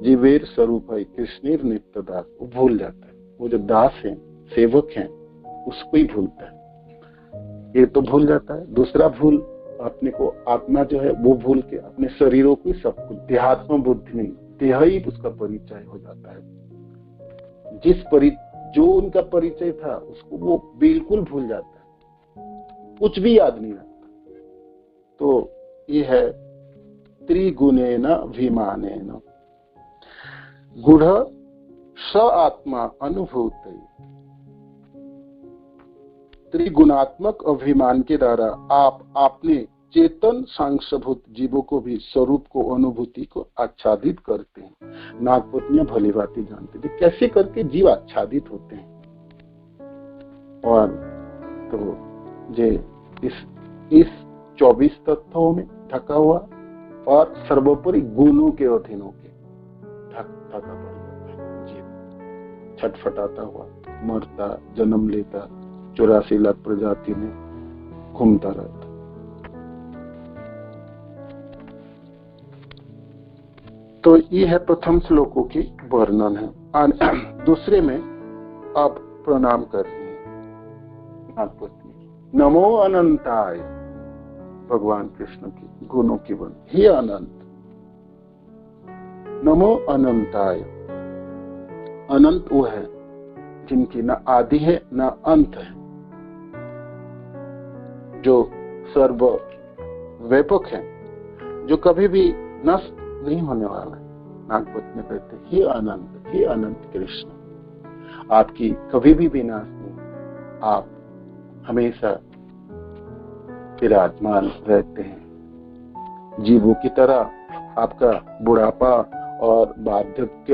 जीवेर स्वरूप है कृष्णेर नित्य दास, वो भूल जाता है। वो जो दास है, सेवक है, उसको ही भूलता है। ये तो भूल जाता है। दूसरा भूल अपने को, आत्मा जो है वो भूल के अपने शरीरों को सब कुछ, देहात्म बुद्धि नहीं, देह ही उसका परिचय हो जाता है। जो उनका परिचय था उसको वो बिल्कुल भूल जाता है, कुछ भी याद नहीं रहता। तो ये है त्रिगुणेन अभिमानेन गुढ़ स आत्मा अनुभूत। त्रिगुणात्मक अभिमान के द्वारा आप अपने चेतन सांख्यभूत जीवों को भी स्वरूप को, अनुभूति को आच्छादित करते हैं। नागपत्नियां भली भांति जानते थे कैसे करके जीव आच्छादित होते हैं। और तो जे इस 24 तत्वों में ढका हुआ और सर्वोपरि गुणों के अधीन होके ढका पड़ जाता है जीव, छटफटाता हुआ मरता, जन्म लेता, 84 लाख प्रजाति में घूमता रहता। तो ये है प्रथम श्लोकों की वर्णन है। दूसरे में आप प्रणाम कर रही हैं नागपत्नी। नमो अनंताय, भगवान कृष्ण के गुणों की वन, हे अनंत, नमो अनंताय। अनंत वो है जिनकी न आदि है न अंत है, जो सर्व व्यापक है, जो कभी भी नष्ट नहीं होने वाला है। नागपत में कहते हैं, हे अनंत कृष्ण, आपकी कभी भी विनाश नहीं, आप हमेशा विराजमान रहते हैं। जीवों की तरह आपका बुढ़ापा और वार्धक्य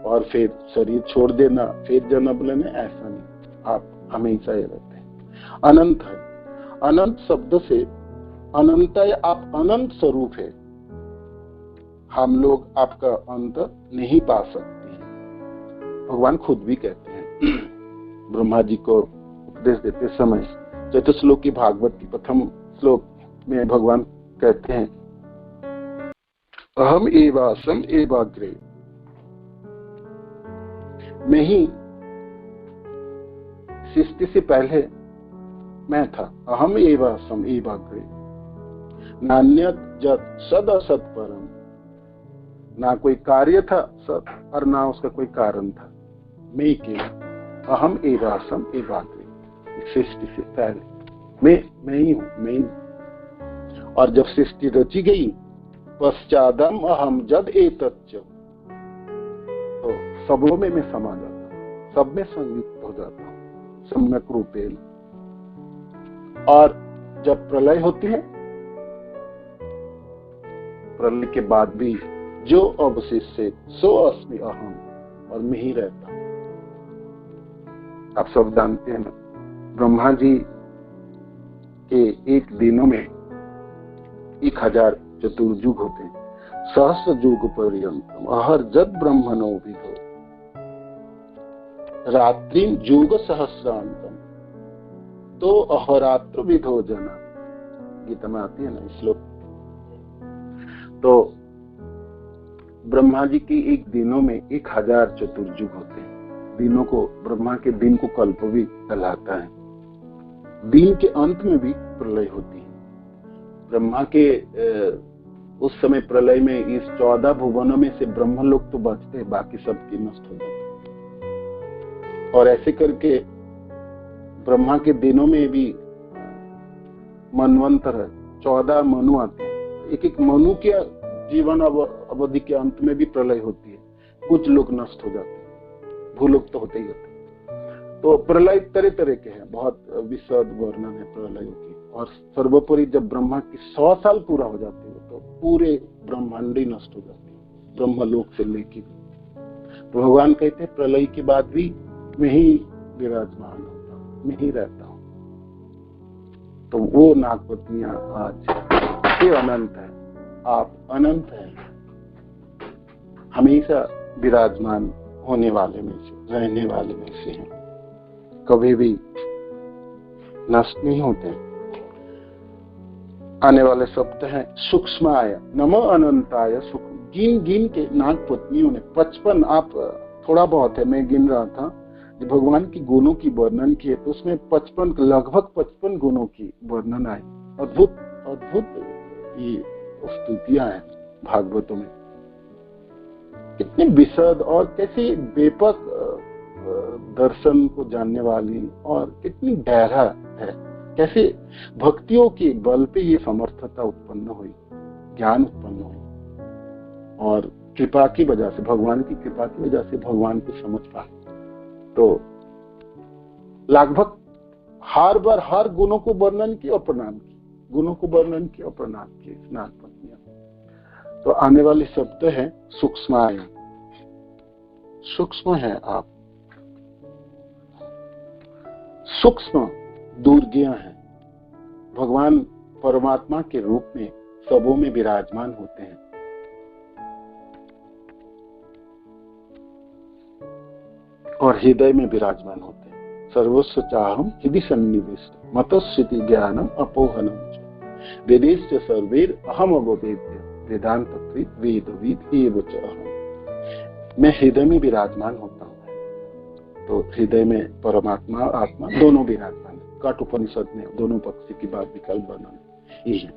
और फिर शरीर छोड़ देना, फिर जन्म लेना, ऐसा नहीं, आप हमेशा ही रहते हैं। अनंत है, अनंत शब्द से अनंत है, आप अनंत स्वरूप है। हम लोग आपका अंत नहीं पा सकते हैं। भगवान खुद भी कहते हैं, ब्रह्मा जी को उपदेश देते समय चतुश्लोकी भागवत की प्रथम श्लोक में भगवान कहते हैं, अहम एवासम एवाग्रे, मैं ही सृष्टि से पहले मैं था। अहम एवासम एवाग्रे, नान्यत जत सद असत परम, ना कोई कार्य था सत और ना उसका कोई कारण था, मैं ही केवल अहम एवासम एवाग्रे, सृष्टि से पहले मैं ही हूं, मैं ही। और जब सृष्टि रची गई, पश्चादम अहम जद एतच्च, तो सबों में मैं समा जाता हूं, सब में संयुक्त हो जाता हूं सम्यक रूपेण। और जब प्रलय होती है, प्रलय के बाद भी जो अवशिष्ट है सो अस्मि अहम, और मैं ही रहता हूं। आप सब जानते हैं ना, ब्रह्मा जी के एक दिनों में 1000 चतुर्युग होते हैं। सहस्र युग पर्यंतम अहर जद ब्रह्मणो विदो, रात्रिम युग सहस्रांतम तो अहोरात्र विदो जना, गीता में आती है ना श्लोक। तो ब्रह्मा जी की एक दिनों में 1000 चतुर्युग होते हैं। दिनों को, ब्रह्मा के दिन को कल्प भी कहलाता है। दिन के अंत में भी प्रलय होती है। ब्रह्मा के उस समय प्रलय में इस 14 भुवनों में से ब्रह्मलोक तो बचते हैं, बाकी सब की नष्ट हो जाते। और ऐसे करके ब्रह्मा के दिनों में भी मनवंतर है, 14 मनु आते हैं। एक एक मनु के जीवन अवधि के अंत में भी प्रलय होती है। कुछ लोग नष्ट हो जाते हैं, भूलोक तो होते ही होते हैं। तो प्रलय तरह तरह के हैं, बहुत विशद वर्णन है प्रलय की। और सर्वोपरि जब ब्रह्मा की 100 साल पूरा हो जाते हैं, तो पूरे ब्रह्मांड ही नष्ट हो जाते हैं, ब्रह्मलोक से लेके। तो भगवान कहते हैं, प्रलय के बाद भी मैं ही विराजमान होता हूँ, मैं ही रहता हूँ। तो वो नागपत्नियां आज ये अनंत है, आप अनंत हैं, हमेशा विराजमान होने वाले में से, रहने वाले में से हैं, कभी भी नष्ट नहीं होते। आने वाले शब्द हैं सूक्ष्माय, नमो अनंताय सूक्ष्म। गिन गिन के नागपत्नियों ने 55, आप थोड़ा बहुत है, मैं गिन रहा था, जब भगवान की गुणों की वर्णन किए तो उसमें 55, लगभग 55 गुणों की वर्णन आई। अद्भुत अद्भुत ये स्तुतियां हैं भागवतों में। कितने विशद और कैसे व्यापक दर्शन को जानने वाली, और कितनी गहरा है, कैसे भक्तियों के बल पे ये समर्थता उत्पन्न हुई, ज्ञान उत्पन्न हुई, और कृपा की वजह से, भगवान की कृपा की वजह से भगवान को समझ पाए। तो लगभग हर बार हर गुणों को वर्णन किया और प्रणाम किया, गुणों को वर्णन किया और प्रणाम किया नागपत्नियां। तो आने वाले शब्द है सूक्ष्माय, सूक्ष्म है आप, सूक्ष्म दुर्ज्ञ है। भगवान परमात्मा के रूप में सबों में विराजमान होते हैं। और हृदय में विराजमान होते हैं। सर्वस्व चाहम हृदय सन्निविष्ट मतस्थिति ज्ञानम अपोहनम वेदेश्च सर्वेर अहम अववेद्य वेदांत वेदविद एव च अहम। मैं हृदय में विराजमान होता हूँ, तो हृदय में परमात्मा और आत्मा दोनों विराजमान है। कठ उपनिषद में दोनों पक्षी की बात विकल्प वर्णन यही है।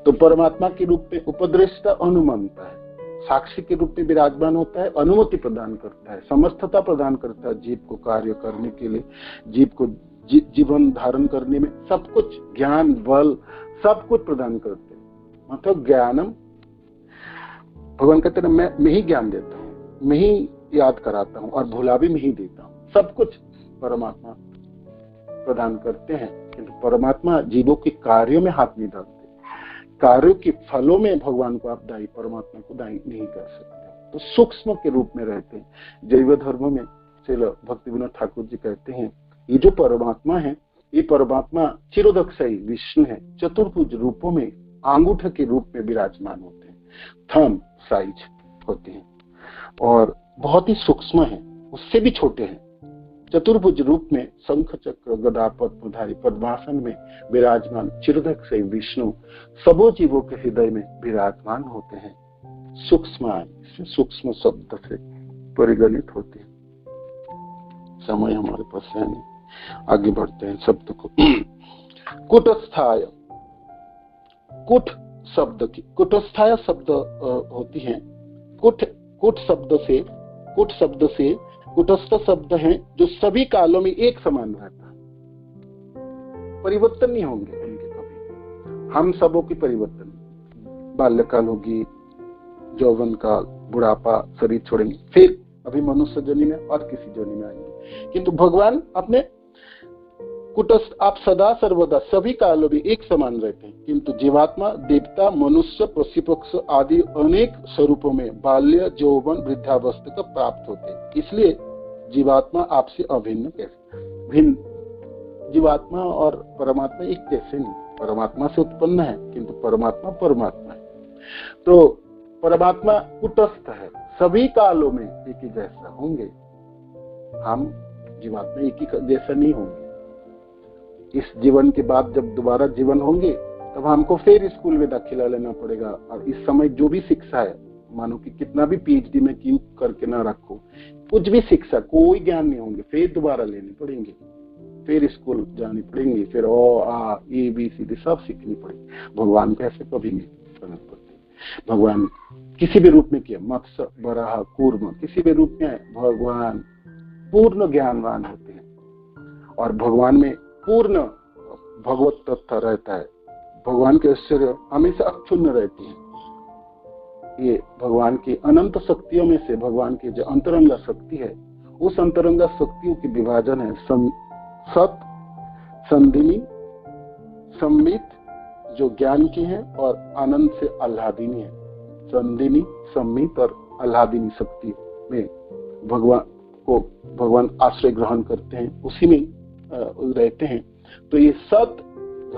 तो परमात्मा के रूप में उपद्रष्टा अनुमानता है, साक्षी के रूप में विराजमान होता है, अनुमति प्रदान करता है, समर्थता प्रदान करता है जीव को कार्य करने के लिए, जीव को जीवन धारण करने में सब कुछ, ज्ञान बल सब कुछ प्रदान करते हैं। मतलब ज्ञानम, भगवान कहते हैं मैं ही ज्ञान देता हूँ, मैं ही याद कराता हूँ और भुला भी मैं ही देता हूँ। सब कुछ परमात्मा प्रदान करते हैं, किंतु परमात्मा जीवों के कार्यों में हाथ नहीं डालते। कार्यों के फलों में भगवान को आप दायी, परमात्मा को दायी नहीं कर सकते। तो सूक्ष्म के रूप में रहते हैं। जैव धर्म में श्रील भक्ति विनोद ठाकुर जी कहते हैं, ये जो परमात्मा है, ये परमात्मा चिरोदक्षयी विष्णु है, चतुर्भुज रूपों में आंगूठ के रूप में विराजमान होते हैं, थंब साइज होते हैं और बहुत ही सूक्ष्म है, उससे भी छोटे हैं। चतुर्भुज रूप में शंख चक्र गदा पद्मधारी पद्मासन में विराजमान चिरोदक्षयी विष्णु सबों जीवों के हृदय में विराजमान होते हैं। सूक्ष्म, सूक्ष्म शब्द से परिगणित होते हैं। समय हमारे पास है नहीं, आगे बढ़ते हैं शब्द को। कुटस्थाय, कुट शब्द की कुटस्थाय शब्द होती है। कुट शब्द से कुटस्थ शब्द है जो सभी कालों में एक समान रहता है, परिवर्तन नहीं होंगे उनके कभी। हम सबों की परिवर्तन, बाल्यकाल होगी, यौवन काल, बुढ़ापा, शरीर छोड़ेंगे, फिर अभी मनुष्य जोनि में और किसी जोनि में आएंगे। किंतु भगवान अपने कुटस्थ, आप सदा सर्वदा सभी कालों में एक समान रहते हैं। किंतु जीवात्मा देवता, मनुष्य, पशु पक्षी आदि अनेक स्वरूपों में बाल्य, यौवन, वृद्धावस्था का प्राप्त होते हैं। इसलिए जीवात्मा आपसे अभिन्न कैसे? भिन्न जीवात्मा और परमात्मा एक जैसे नहीं, परमात्मा से उत्पन्न है किंतु परमात्मा परमात्मा है। तो परमात्मा कुटस्थ है, सभी कालों में एक ही जैसा होंगे, हम जीवात्मा एक ही जैसा नहीं होंगे। इस जीवन के बाद जब दोबारा जीवन होंगे तब हमको फिर स्कूल में दाखिला लेना पड़ेगा। और इस समय जो भी शिक्षा है, मानो कि कितना भी पीएचडी में क्यों करके ना रखो, कुछ भी शिक्षा, कोई ज्ञान नहीं होंगे, फिर दोबारा लेने पड़ेंगे, फिर स्कूल जानी पड़ेंगे, फिर ABCD सब सीखनी पड़ेगी। भगवान को ऐसे कभी नहीं करना पड़ते। भगवान किसी भी रूप में किया, मत्स्य, वराह, कूर्म, किसी भी रूप में भगवान पूर्ण ज्ञानवान होते हैं और भगवान में पूर्ण भगवत तत्व रहता है। भगवान के ऐश्वर्य हमेशा अक्षुण्ण रहती है। ये भगवान की अनंत शक्तियों में से भगवान की जो अंतरंगा शक्ति है, उस अंतरंगा शक्तियों की विभाजन है सत, संदिनी, संमित जो ज्ञान की है और आनंद से आह्लादिनी है। संदिनी, संमित और आह्लादिनी शक्ति में भगवान आश्रय ग्रहण करते हैं, उसी में रहते हैं। तो ये सत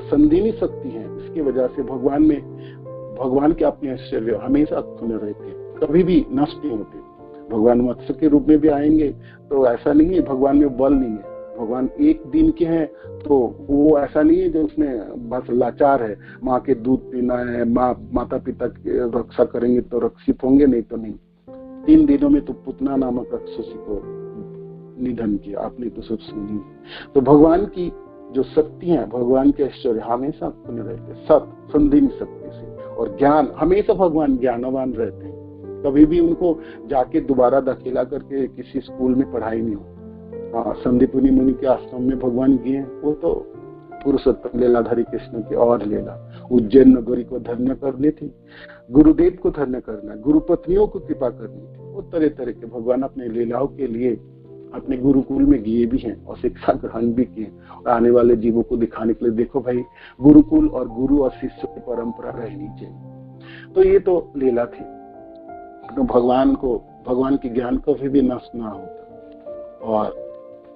संदिनी शक्ति है, इसकी वजह से भगवान के अपने ऐश्वर्य हमेशा अक्षुण्ण रहते हैं, कभी भी नष्ट नहीं होते। भगवान मत्स्य के रूप में भी आएंगे तो ऐसा नहीं है भगवान में बल नहीं है। भगवान एक दिन के हैं तो वो ऐसा नहीं है जो उसमें बस लाचार है, माँ के दूध पीना है, माता पिता की रक्षा करेंगे तो रक्षित होंगे, नहीं तो नहीं। 3 दिनों में तो पुतना नामक राक्षसी को निधन किया, आपने तो सब सुनी। तो भगवान की जो शक्ति है, भगवान के ऐश्वर्य हमेशा खुले रहते, सत संदिनी शक्ति से। और ज्ञान, हमेशा भगवान ज्ञानवान रहते हैं, कभी भी उनको जाके दोबारा दाखिला करके किसी स्कूल में पढ़ाई नहीं हो। संदीपनी मुनि के आश्रम में भगवान गए, वो तो पुरुषोत्तम लीलाधारी कृष्ण की और लीला, उज्जैन नगरी को धन्य करनी थी, गुरुदेव को धन्य करना, गुरु पत्नियों को कृपा करनी थी। वो तरह तरह के भगवान अपने लीलाओं के लिए अपने गुरुकुल में गए भी हैं और शिक्षा ग्रहण भी किए और आने वाले जीवों को दिखाने के लिए, देखो भाई गुरुकुल और गुरु और शिष्य की परंपरा रहनी चाहिए। तो ये तो लीला थी। तो भगवान के ज्ञान कभी भी नष्ट ना होता और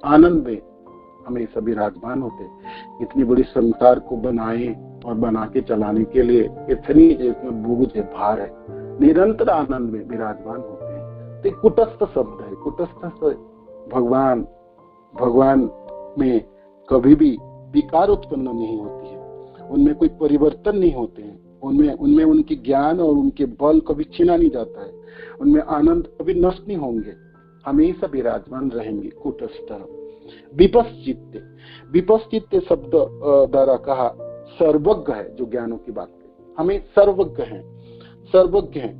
आनंद में हमेशा विराजमान होते। इतनी बड़ी संसार को बनाए और बना के चलाने के लिए इतनी जिसमें बोझ है, भार है, निरंतर आनंद में विराजमान होते हैं। तो कुटस्थ शब्द है, कुटस्थ भगवान में कभी भी विकार उत्पन्न नहीं होती है, उनमें कोई परिवर्तन नहीं होते हैं, उनमें उनके ज्ञान और उनके बल कभी छीना नहीं जाता है, उनमें आनंद कभी नष्ट नहीं होंगे। हमेशा विराजमान रहेंगे। कूटस्थ विपश्चित्ते, विपश्चित्ते शब्द द्वारा कहा सर्वज्ञ है, जो ज्ञानों की बात करें, हमें सर्वज्ञ है, सर्वज्ञ है।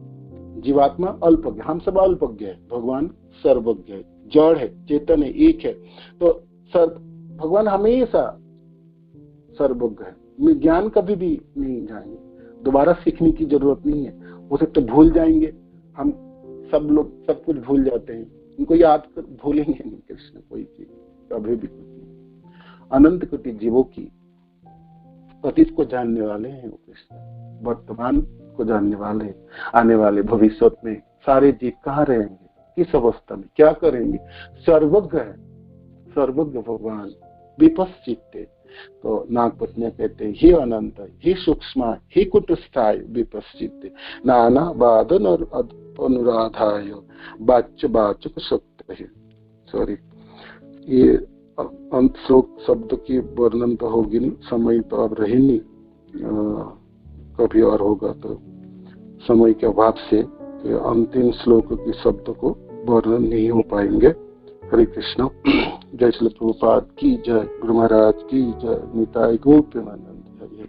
जीवात्मा अल्पज्ञ, हम सब अल्पज्ञ है, भगवान सर्वज्ञ है, जड़ है, चेतन है, एक है। तो भगवान हमेशा सर्वज्ञ है, ज्ञान कभी भी नहीं जाएंगे, दोबारा सीखने की जरूरत नहीं है। हो सकता तो भूल जाएंगे, हम सब लोग सब कुछ भूल जाते हैं, उनको याद कर भूलेंगे नहीं कृष्ण कोई चीज, कभी भी कुछ नहीं। अनंत कोटि जीवों की अतीत को जानने वाले हैं वो कृष्ण, वर्तमान को जानने वाले, आने वाले भविष्य में सारे जीव कहाँ रहेंगे, किस अवस्था में क्या करेंगे, सर्वज्ञ है, सर्वज्ञ भगवान। विपश्चित्ते, तो नागपत्नियां कहते हैं हे अनंत, हे सूक्ष्म, हे कुटस्थाय विपश्चित्ते, नाना वादन और अनुराधाय वाच्य वाचक शब्द है। सॉरी, ये अंत श्लोक शब्द की वर्णन तो होगी नहीं, समय तो अब रही नहीं, कभी और होगा तो समय के अभाव से अंतिम श्लोक के शब्द को वर्णन नहीं हो पाएंगे। हरे कृष्ण। जय श्री प्रभुपाद की जय, गुरु महाराज की जय, निताय गौर प्रेमानंद। हरि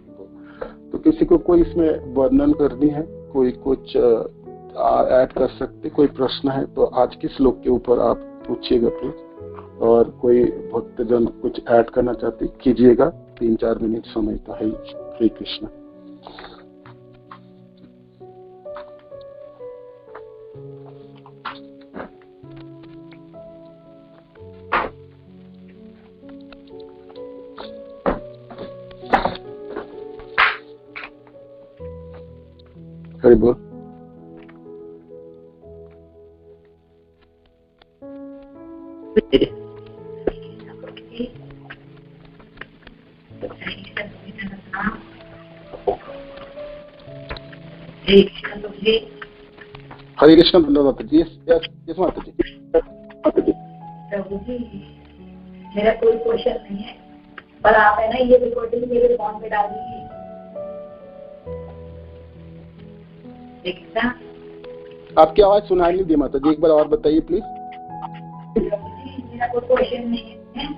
तो किसी को कोई इसमें वर्णन करनी है, कोई कुछ ऐड कर सकते, कोई प्रश्न है तो आज के श्लोक के ऊपर आप पूछिएगा प्लीज, और कोई भक्तजन कुछ ऐड करना चाहते कीजिएगा, 3-4 मिनट समय तो है। हरे कृष्ण। हरि बोल। हरे कृष्ण माता जी। यस माता जी। प्रभु जी, मेरा कोई क्वेश्चन नहीं है, पर आप है ना ये रिकॉर्डिंग मेरे फोन पे डाल दीजिए। आपकी आवाज सुनाई नहीं दी माता जी, एक बार और बताइए प्लीज। प्रभु जी, मेरा कोई क्वेश्चन नहीं है,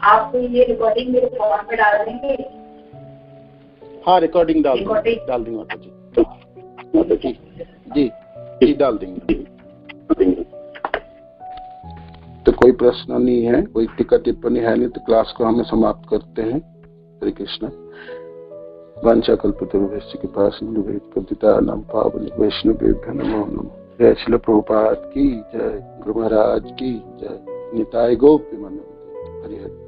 आप ये रिकॉर्डिंग मेरे फोन पे डाल देंगे। हाँ, रिकॉर्डिंग डाल देंगे माता जी। जी जी डाल देंगे। तो कोई प्रश्न नहीं है, कोई टीका टिप्पणी है नहीं, तो क्लास को हमें समाप्त करते हैं। हरे कृष्ण। वांछाकल्पतरुभ्यश्च कृपासिन्धुभ्यश्च पतितानां पावनेभ्यो वैष्णवेभ्यो नमो नमः। जय श्री प्रभुपाद की जय, गुरु महाराज की जय, निताय गौर प्रेमानंद। हरि हरि।